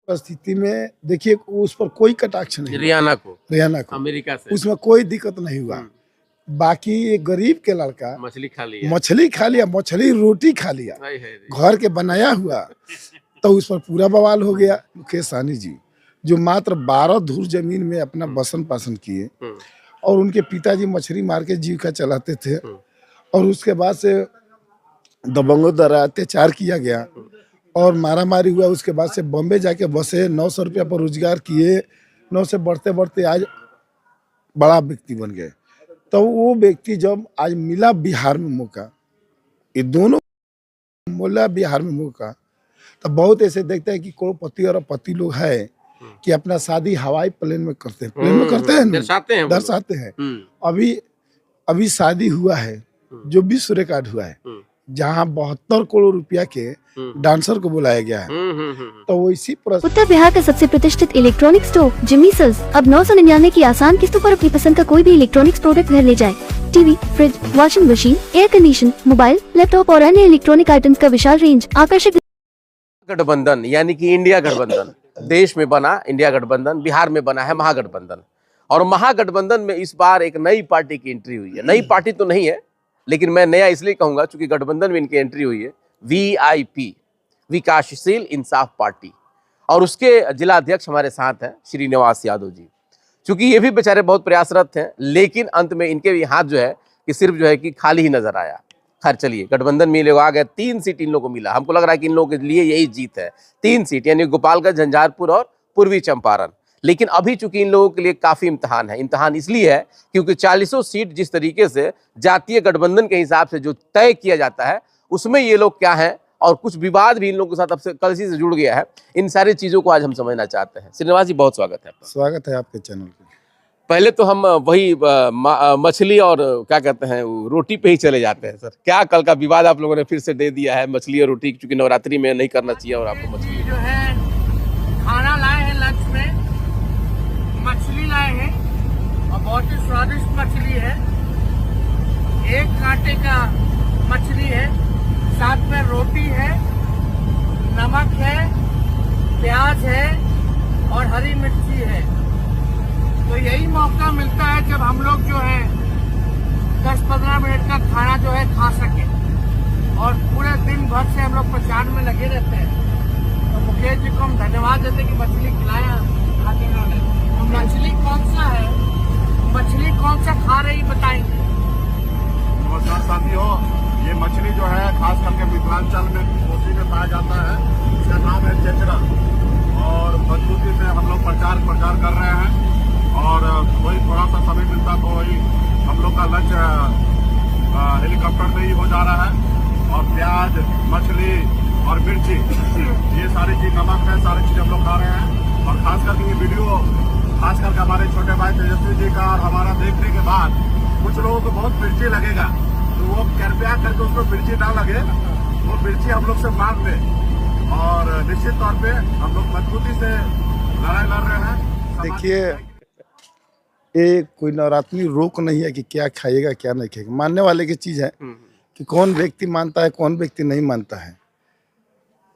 परिस्थिति में देखिए उस पर कोई कटाक्ष नहीं, रियाना को अमेरिका से उसमें कोई दिक्कत नहीं हुआ। बाकी ये गरीब के लड़का मछली खा लिया, मछली रोटी खा लिया, घर के बनाया हुआ, तो उस पर पूरा बवाल हो गया। मुकेश सहनी जी जो मात्र 12 धूर जमीन में अपना बसन पासन किए और उनके पिताजी मछली मार के जीविका चलाते थे, और उसके बाद से दबंगों द्वारा अत्याचार किया गया और मारामारी हुआ। उसके बाद से बॉम्बे जाके बसे, 900 रुपया पर रोजगार किए, 9 से बढ़ते बढ़ते आज बड़ा व्यक्ति बन गए। तो वो व्यक्ति जब आज मिला बिहार में मौका, ये दोनों मिला बिहार में मौका, तो बहुत ऐसे देखते हैं कि करोड़पति और पति लोग है कि अपना शादी हवाई प्लेन में करते हैं, दर्शाते हैं। अभी शादी हुआ है जो विश्व रिकॉर्ड हुआ है, जहाँ 72 करोड़ रुपया के डांसर को बुलाया गया है। तो वो इसी उत्तर बिहार का सबसे प्रतिष्ठित इलेक्ट्रॉनिक स्टोर जिमी सेल्स अब 999 की आसान किस्तों पर अपनी पसंद का कोई भी इलेक्ट्रॉनिक्स प्रोडक्ट घर ले जाए। TV, fridge, washing machine, air condition, mobile, laptop और अन्य इलेक्ट्रॉनिक आइटम्स का विशाल रेंज, आकर्षक गठबंधन यानी कि इंडिया गठबंधन, देश में बना इंडिया गठबंधन, बिहार में बना है महागठबंधन। और महागठबंधन में इस बार एक नई पार्टी की एंट्री हुई है। नई पार्टी तो नहीं है, लेकिन मैं नया इसलिए कहूंगा क्योंकि गठबंधन में इनकी एंट्री हुई है। वीआईपी, विकासशील इंसाफ पार्टी, और उसके जिला अध्यक्ष हमारे साथ हैं श्रीनिवास यादव जी। क्योंकि ये भी बेचारे बहुत प्रयासरत हैं, लेकिन अंत में इनके भी हाथ जो है कि सिर्फ जो है कि खाली ही नजर आया। खैर चलिए, गठबंधन में लोग आ गए, 3 सीट इन लोगों को मिला। हमको लग रहा है कि इन लोगों के लिए यही जीत है, 3 सीट, यानी गोपालगंज, झंझारपुर और पूर्वी चंपारण। लेकिन अभी चूंकि इन लोगों के लिए काफी इम्तहान है। इम्तहान इसलिए है क्योंकि 40 सीट जिस तरीके से जातीय गठबंधन के हिसाब से जो तय किया जाता है, उसमें ये लोग क्या है, और कुछ विवाद भी इन लोगों के साथ अब से कल से जुड़ गया है। इन सारी चीजों को आज हम समझना चाहते हैं। श्रीनिवास जी, बहुत स्वागत है आपका। स्वागत है आपके चैनल पे। पहले तो हम वही मछली और क्या कहते हैं रोटी पे ही चले जाते हैं। सर, क्या कल का विवाद आप लोगों ने फिर से दे दिया है, मछली और रोटी, क्योंकि नवरात्रि में नहीं करना चाहिए और आपको मछली जो है खाना लाए हैं, लंच में मछली लाए हैं और बहुत ही स्वादिष्ट मछली है। 1 कांटे का मछली है, साथ में रोटी है, नमक है, प्याज है और हरी मिर्ची है। तो यही मौका मिलता है जब हम लोग जो है 10-15 मिनट का खाना जो है खा सके, और पूरे दिन भर से हम लोग प्रचार में लगे रहते हैं। तो मुकेश जी को हम धन्यवाद देते कि मछली खिलाया खाते उन्होंने। तो मछली कौन सा है, मछली कौन सा खा रही बताएंगे। नमस्कार साथियों, ये मछली जो है खास करके मिथिलांचल में कोसी में पाया जाता है। इसका नाम है चेचरा, और मजबूती से हम लोग प्रचार कर रहे हैं। और वही थोड़ा सा समय मिलता तो वही हम लोग का लंच हेलीकॉप्टर में ही हो जा रहा है। और प्याज, मछली और मिर्ची, ये सारी चीज, नमक है, सारी चीज हम लोग खा रहे हैं। और खास करके ये वीडियो खास करके हमारे छोटे भाई तेजस्वी जी का और हमारा देखने के बाद कुछ लोगों को बहुत मिर्ची लगेगा, तो वो कृपया करके उसको मिर्ची ना लगे, वो मिर्ची हम लोग से मांग ले। और निश्चित तौर पे हम लोग मजबूती से लड़ाई लड़ रहे हैं। देखिए, ये कोई नवरात्रि रोक नहीं है कि क्या खाइएगा क्या नहीं खाएगा। मानने वाले की चीज है कि कौन व्यक्ति मानता है, कौन व्यक्ति नहीं मानता है।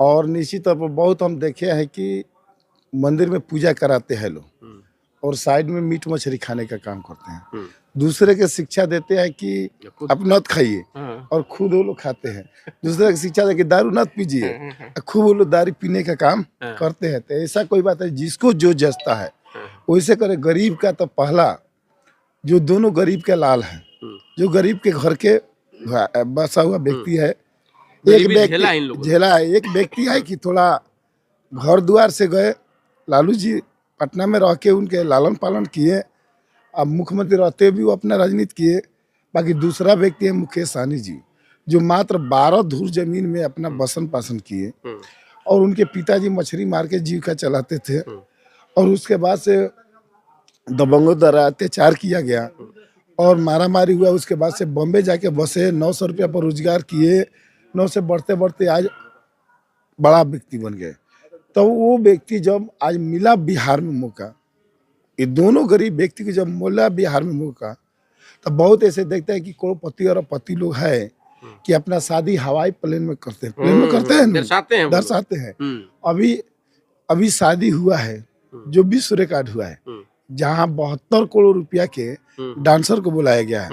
और निश्चित तौर पर बहुत हम देखे हैं कि मंदिर में पूजा कराते हैं लोग और साइड में मीट मछली खाने का काम करते हैं। दूसरे के शिक्षा देते हैं कि आप नत खाइए और खुद वो लोग खाते हैं। दूसरे की शिक्षा दे कि दारू नत पीजिए, खूब वो लोग दारू पीने का काम करते हैं। तो ऐसा कोई बात है, जिसको जो जचता है वैसे करे। गरीब का तो पहला, जो दोनों गरीब के लाल हैं, जो गरीब के घर के बसा हुआ व्यक्ति है, एक व्यक्ति झेला है। एक व्यक्ति है कि थोड़ा घर द्वार से गए, लालू जी पटना में रह के उनके लालन पालन किए, अब मुख्यमंत्री रहते भी वो अपना राजनीति किए। बाकी दूसरा व्यक्ति है मुकेश सहनी जी, जो मात्र 12 धूर जमीन में अपना बसन पासन किए और उनके पिताजी मछली मार के जीविका चलाते थे, और उसके बाद से दबंगों द्वारा अत्याचार किया गया और मारामारी हुआ। उसके बाद से बॉम्बे जाके बसे, 900 रुपया पर रोजगार किए, 9 से बढ़ते बढ़ते आज बड़ा व्यक्ति बन गए। तो वो व्यक्ति जब आज मिला बिहार में मौका, ये दोनों गरीब व्यक्ति को जब मिला बिहार में मौका, तो बहुत ऐसे देखते हैं कि करोड़पति और पति लोग है कि अपना शादी हवाई प्लेन में करते हैं, दर्शाते हैं। अभी शादी हुआ है जो विश्व रिकॉर्ड हुआ है, जहाँ 72 करोड़ रुपया के डांसर को बुलाया गया है।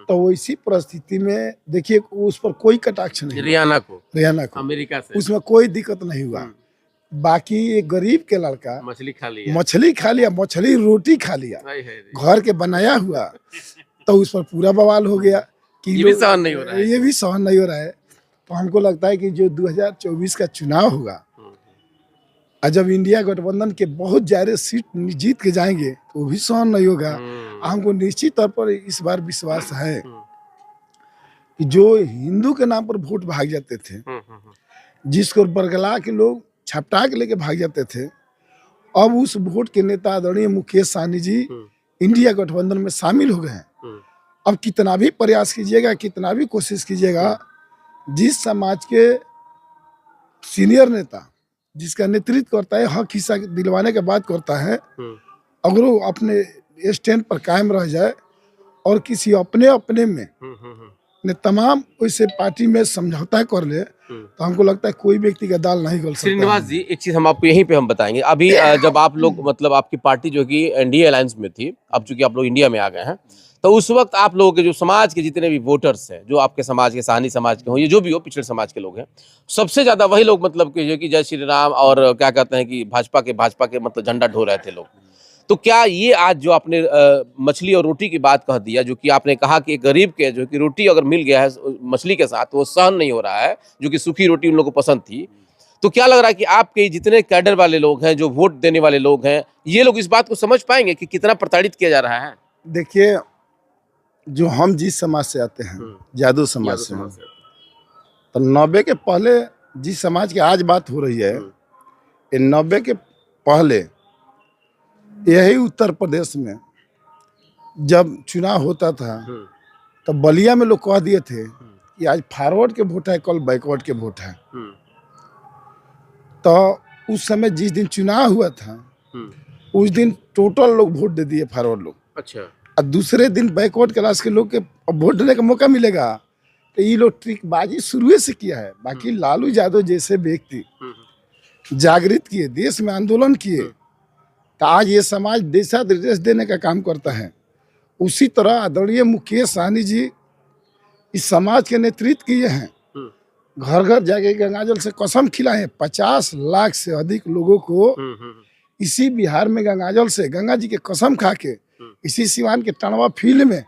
तो वैसी परिस्थिति में देखिए उस पर कोई कटाक्ष नहीं हुआ। रियाना को अमेरिका से उसमें कोई दिक्कत नहीं हुआ। बाकी एक गरीब के लड़का मछली खा लिया, मछली रोटी खा लिया, घर के बनाया हुआ, तो उस पर पूरा बवाल हो गया कि ये भी सहन नहीं हो रहा है। ये भी सहन नहीं हो रहा है। तो हमको लगता है कि जो 2024 का चुनाव होगा, और जब इंडिया गठबंधन के बहुत ज्यादा सीट जीत के जाएंगे तो वो भी सहन नहीं होगा। हमको निश्चित तौर पर इस बार विश्वास है कि जो हिंदू के नाम पर वोट भाग जाते थे, जिसको बरगला के लोग छपटा के लेके भाग जाते थे, अब उस वोट के नेता आदरणीय मुकेश सहनी जी इंडिया गठबंधन में शामिल हो गए हैं। अब कितना भी प्रयास कीजिएगा, कितना भी कोशिश कीजिएगा, जिस समाज के सीनियर नेता जिसका नेतृत्व करता है, हक हिस्सा दिलवाने के बाद करता है, अगर वो अपने स्टैंड पर कायम रह जाए और किसी अपने में ने तमाम वैसे पार्टी में समझौता कर ले, तो हमको लगता है कोई व्यक्ति का दाल नहीं गल सकता। श्रीनिवास जी, एक चीज हम आपको यहीं पे हम बताएंगे। अभी जब आप लोग मतलब आपकी पार्टी जो कि एनडीए अलायंस में थी, अब चूंकि आप लोग इंडिया में आ गए हैं, तो उस वक्त आप लोगों के जो समाज के जितने भी वोटर्स हैं, जो आपके समाज के सहनी समाज के हो, ये जो भी हो पिछड़े समाज के लोग हैं, सबसे ज्यादा वही लोग मतलब कि जो कि जय श्री राम और क्या कहते हैं कि भाजपा के मतलब झंडा ढो रहे थे लोग। तो क्या ये आज जो आपने मछली और रोटी की बात कह दिया, जो कि आपने कहा कि एक गरीब के जो कि रोटी अगर मिल गया है मछली के साथ, वो सहन नहीं हो रहा है, जो कि सूखी रोटी उन लोगों को पसंद थी, तो क्या लग रहा है कि आपके जितने कैडर वाले लोग हैं, जो वोट देने वाले लोग हैं, ये लोग इस बात को समझ पाएंगे कि कितना प्रताड़ित किया जा रहा है? देखिए, जो हम जिस समाज से आते हैं, जादू समाज से, तो 90 के पहले जिस समाज की आज बात हो रही है, 90 के पहले यही उत्तर प्रदेश में जब चुनाव होता था, तो बलिया में लोग कह दिए थे कि आज फॉरवर्ड के वोट है, कल बैकवर्ड के वोट है। तो उस समय जिस दिन चुनाव हुआ था, उस दिन टोटल लोग वोट दे दिए फॉरवर्ड लोग। अच्छा। और दूसरे दिन बैकवर्ड क्लास के लोग के वोट देने का मौका मिलेगा, तो ये लोग ट्रिकबाजी शुरू से किया है। बाकी लालू यादव जैसे व्यक्ति जागृत किए, देश में आंदोलन किए, तो आज ये समाज दिशा-निर्देश देने का काम करता है। उसी तरह आदरणीय मुकेश सहनी जी इस समाज के नेतृत्व किए हैं। घर घर जाके गंगाजल से कसम खिलाए हैं। 50 लाख से अधिक लोगों को इसी बिहार में गंगाजल से गंगा जी के कसम खा के इसी सिवान के टनवा फील्ड में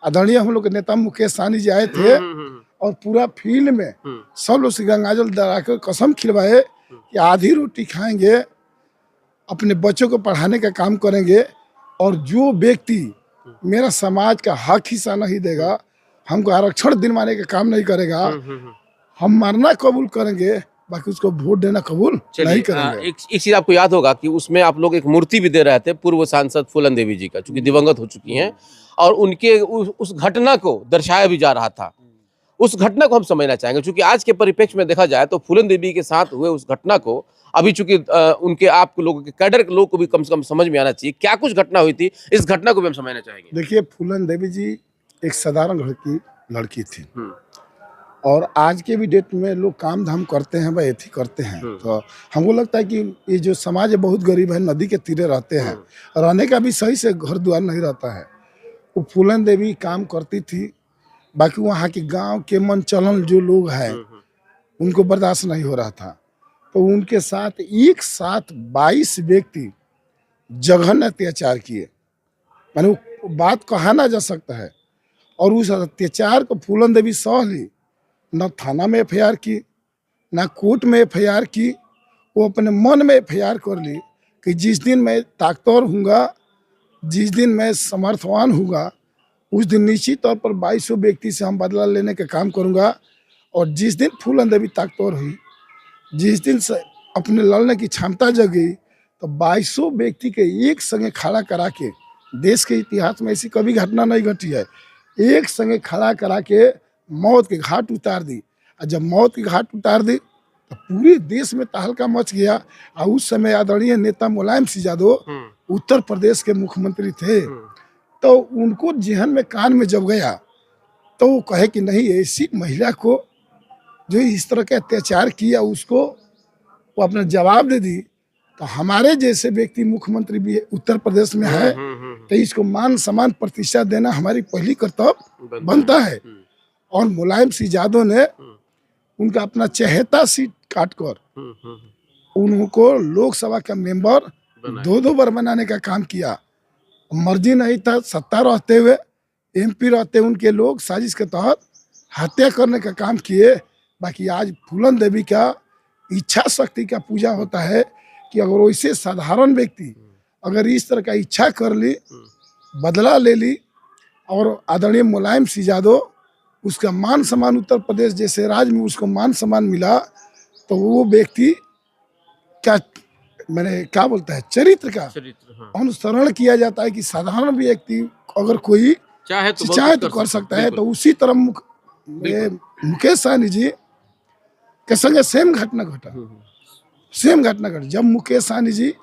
आदरणीय हम लोग के नेता मुकेश सहनी जी आए थे, और पूरा फील्ड में सब लोग से गंगाजल दरा कर कसम खिलवाए कि आधी रोटी खाएंगे, अपने बच्चों को पढ़ाने का काम करेंगे, और जो व्यक्ति मेरा समाज का हक हिस्सा नहीं देगा, हमको आरक्षण दिलवाने का काम नहीं करेगा, हम मरना कबूल करेंगे, बाकी उसको वोट देना कबूल नहीं करेंगे। एक चीज आपको याद होगा कि उसमें आप लोग एक मूर्ति भी दे रहे थे पूर्व सांसद फूलन देवी जी का, चूंकि दिवंगत हो चुकी हैं, और उनके उस घटना को दर्शाया भी जा रहा था। उस घटना को हम समझना चाहेंगे, क्योंकि आज के परिप्रेक्ष्य में देखा जाए तो फूलन देवी के साथ हुए उस घटना को अभी चूंकि उनके आप लोगों के कैडर के लोग को भी कम से कम समझ में आना चाहिए क्या कुछ घटना हुई थी। इस घटना को भी हम समझना चाहेंगे। देखिए, फूलन देवी जी एक साधारण घर की लड़की थी, और आज के भी डेट में लोग काम धाम करते हैं, भाई एथी करते हैं। तो हमको लगता है कि ये जो समाज है बहुत गरीब है, नदी के तीरे रहते हैं, रहने का भी सही से घर द्वार नहीं रहता है। वो फूलन देवी काम करती थी, बाकी वहाँ के गांव के मन चलन जो लोग हैं उनको बर्दाश्त नहीं हो रहा था, तो उनके साथ एक साथ 22 व्यक्ति जघन्य अत्याचार किए। माने वो बात कहा ना जा सकता है। और उस अत्याचार को फूलन देवी सह ली, न थाना में एफआईआर की, न कोर्ट में एफआईआर की। वो अपने मन में एफआईआर कर ली कि जिस दिन मैं ताकतवर हूँगा, जिस दिन मैं समर्थवान हूँगा, उस दिन निश्चित तौर पर 22 व्यक्ति से हम बदला लेने का काम करूँगा। और जिस दिन फूलन देवी ताकतवर हुई, जिस दिन से अपने लड़ने की क्षमता जगी, तो 22 व्यक्ति के एक संगे खड़ा करा के, देश के इतिहास में ऐसी कभी घटना नहीं घटी है, एक संगे खड़ा करा के मौत के घाट उतार दी। और जब मौत के घाट उतार दी तो पूरे देश में तहलका मच गया। और उस समय आदरणीय नेता मुलायम सिंह यादव उत्तर प्रदेश के मुख्यमंत्री थे, तो उनको जेहन में कान में जब गया तो वो कहे कि नहीं, ऐसी महिला को जो इस तरह के अत्याचार किया उसको वो अपना जवाब दे दी। तो हमारे जैसे व्यक्ति मुख्यमंत्री भी उत्तर प्रदेश में है, तो इसको मान सम्मान प्रतिष्ठा देना हमारी पहली कर्तव्य बनता है। और मुलायम सिंह यादव ने उनका अपना चहेता सीट काटकर उनको लोकसभा का मेंबर 2 बार बनाने का काम किया। मर्जी नहीं था, सत्ता रहते हुए MP रहते उनके लोग साजिश के तहत हत्या करने का काम किए। बाकी आज फूलन देवी का इच्छा शक्ति का पूजा होता है कि अगर वैसे साधारण व्यक्ति अगर इस तरह का इच्छा कर ली, बदला ले ली, और आदरणीय मुलायम सिंह यादव उसका मान सम्मान उत्तर प्रदेश जैसे राज्य में उसको मान सम्मान मिला, तो वो व्यक्ति क्या मैंने क्या बोलता है चरित्र का अनुसरण किया जाता है कि साधारण व्यक्ति अगर कोई चाहे तो कर सकता है। तो उसी तरह मुकेश सहनी जी के संगे सेम घटना घटा। जब मुकेश सहनी जी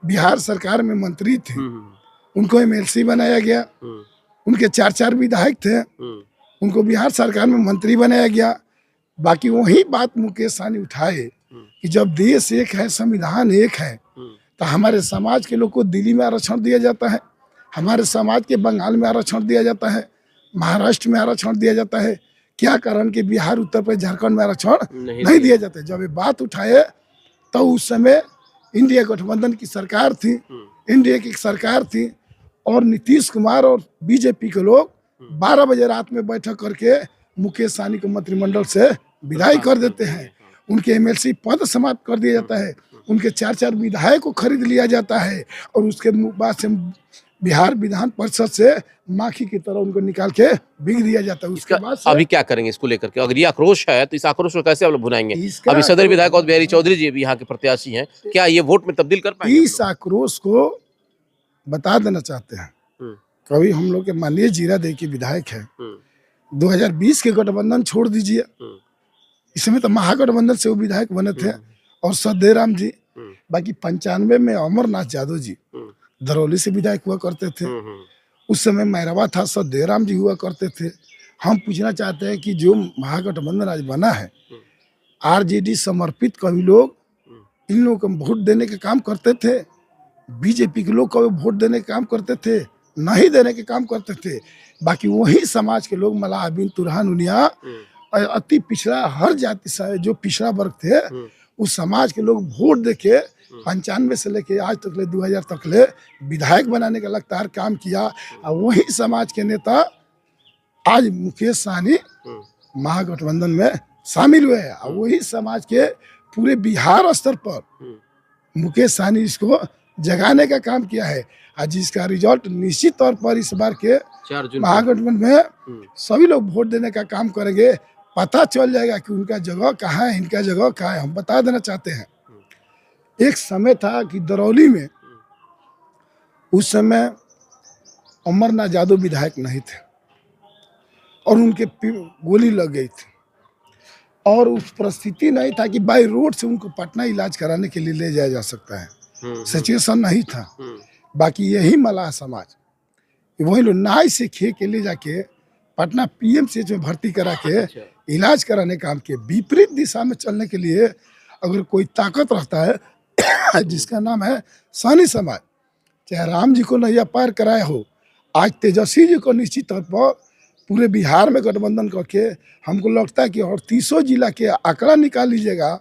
बिहार सरकार में मंत्री थे, उनको MLC बनाया गया, उनके 4 विधायक थे, उनको बिहार सरकार में मंत्री बनाया गया। बाकी वही बात मुकेश सहनी उठाए कि जब देश एक है, संविधान एक है, तो हमारे समाज के लोग को दिल्ली में आरक्षण दिया जाता है, हमारे समाज के बंगाल में आरक्षण दिया जाता है, महाराष्ट्र में आरक्षण दिया जाता है। क्या कारण कि बिहार, उत्तर प्रदेश, झारखंड में आरक्षण नहीं दिया जाता। जब ये बात उठाए तो उस समय इंडिया गठबंधन की सरकार थी, एनडीए की सरकार थी, और नीतीश कुमार और बीजेपी के लोग 12 बजे रात में बैठक करके मुकेश सहनी को मंत्रिमंडल से विदाई कर देते हैं। उनके MLC पद समाप्त कर दिया जाता है, उनके 4 विधायक को खरीद लिया जाता है, और उसके बाद से बिहार विधान परिषद से माखी की तरह उनको निकाल के बिक दिया जाता है। उसके बाद अभी क्या करेंगे इसको लेकर के? अगर ये आक्रोश है तो इस आक्रोश को कैसे आप लोग भुनाएंगे? अभी सदर विधायक और बिहारी चौधरी जी भी यहाँ के प्रत्याशी हैं, क्या ये वोट में तब्दील कर पाएंगे? इस आक्रोश को बता देना चाहते हैं। कभी हम लोग के माननीय जीरादेव के विधायक है, 2020 के गठबंधन छोड़ दीजिए, इस समय तो महागठबंधन से वो विधायक बने थे, और सदेराम जी। बाकी 95 में अमरनाथ यादव जी दरौली से विधायक हुआ करते थे, उस समय मैरवा था, सदेराम जी हुआ करते थे। हम पूछना चाहते हैं कि जो महागठबंधन आज बना है, RJD समर्पित कभी लोग इन लोगों को वोट देने के काम करते थे, बीजेपी के लोग कभी वोट देने के काम करते थे, नहीं देने के काम करते थे। बाकी वही समाज के लोग मलाह बिन तुरहान उनिया अति पिछड़ा हर जाति से जो पिछड़ा वर्ग थे, उस समाज के लोग वोट देके 95 से लेके आज तक ले 2000 तक ले विधायक बनाने का लगातार काम किया। और वही समाज के नेता आज मुकेश सहनी महागठबंधन में शामिल हुए हैं, और वही समाज के पूरे बिहार स्तर पर मुकेश सहनी इसको जगाने का काम किया है, और जिसका रिजल्ट निश्चित तौर पर इस बार के महागठबंधन में सभी लोग वोट देने का काम करेंगे। पता चल जाएगा कि उनका जगह कहाँ है, इनका जगह कहाँ है। हम बता देना चाहते हैं, एक समय था कि दरौली में उस समय अमरनाथ यादव विधायक नहीं थे, और उनके गोली लग गई थी, और उस परिस्थिति नहीं था कि बाई रोड से उनको पटना इलाज कराने के लिए ले जाया जा सकता है, सिचुएशन नहीं था। बाकी यही मलाह समाज वही लोग नाई से खे के ले जाके पटना PMCH में भर्ती करा के इलाज कराने काम के विपरीत दिशा में चलने के लिए अगर कोई ताकत रखता है जिसका नाम है सहनी समाज, चाहे राम जी को नैया पार कराया हो, आज तेजस्वी जी को निश्चित तौर पर पूरे बिहार में गठबंधन करके हमको लगता है कि और 300 जिला के आंकड़ा निकाल लीजिएगा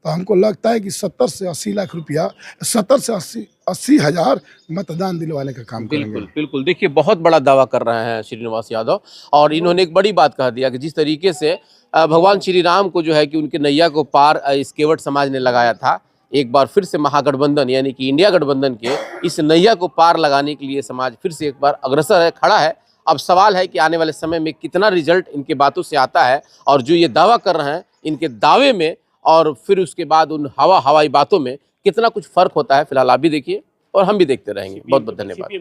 तो हमको लगता है कि 70 से 80 लाख रुपया, 70 से 80 हजार मतदान दिलवाने का काम करेंगे। बिल्कुल बिल्कुल। देखिए, बहुत बड़ा दावा कर रहे हैं श्रीनिवास यादव, और इन्होंने एक बड़ी बात कह दिया कि जिस तरीके से भगवान श्री राम को जो है कि उनके नैया को पार इस केवट समाज ने लगाया था, एक बार फिर से महागठबंधन यानी कि इंडिया गठबंधन के इस नैया को पार लगाने के लिए समाज फिर से एक बार अग्रसर है, खड़ा है। अब सवाल है कि आने वाले समय में कितना रिजल्ट इनके बातों से आता है, और जो ये दावा कर रहे हैं इनके दावे में और फिर उसके बाद उन हवाई बातों में कितना कुछ फर्क होता है। फिलहाल आप भी देखिए और हम भी देखते रहेंगे। बहुत बहुत धन्यवाद।